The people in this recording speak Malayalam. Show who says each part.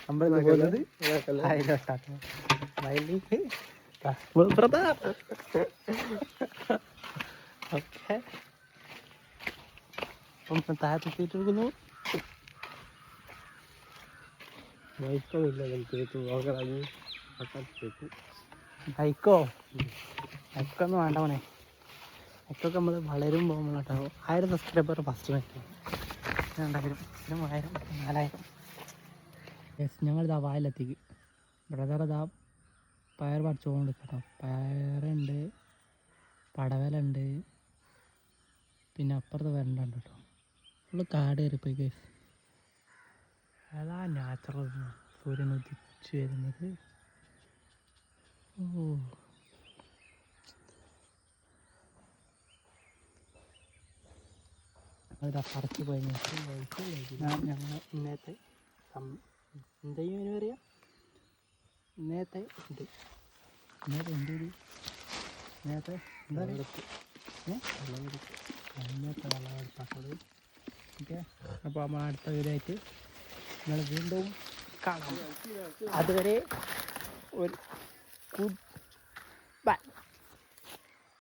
Speaker 1: അമ്പലത്തിൽ പോകുന്നത് അതിലോട്ടാണ്. ഓക്കെ, അപ്പം താഴത്തെത്തിയിട്ട് എടുക്കുന്നു. ബൈക്കോ ബൈക്കൊന്നും വേണ്ട മോനെ. ബൈക്കൊക്കെ നമ്മൾ വളരും പോകുമ്പോൾ കേട്ടോ. 1000 സബ്സ്ക്രൈബർ ഫസ്റ്റ് പറ്റും. 2000, 3000, 4000. യെസ്, ഞങ്ങളിതാ വായിലെത്തിക്ക്. ബ്രദർ ഇതാ പയർ പറിച്ചുകൊണ്ട് കേട്ടോ. പയറുണ്ട്, പടവലുണ്ട്, പിന്നെ അപ്പുറത്ത് വരണ്ടുണ്ട് കേട്ടോ. ഫുള്ള് കാട് കയറിപ്പോയി കേസ്. അതാ നാച്ചുറൽ സൂര്യൻ ഉദിച്ച് വരുന്നത്. ഓ, അതാ പറിച്ച് പോയി. ഞങ്ങൾ ഇന്നത്തെ എന്തെങ്കിലും പറയാ, ഇന്നത്തെ ഇത് ഇന്നത്തെ എന്തൊരു ഇന്നത്തെ എന്താ പറയുക, ഇന്നത്തെ വെള്ളമെടുപ്പാക്കത്. ഓക്കെ, അപ്പോൾ നമ്മൾ അടുത്ത വീഡിയോയായിട്ട് നിങ്ങൾ വീണ്ടും കാണാം. അതുവരെ ഒരു ഗുഡ് ബൈ.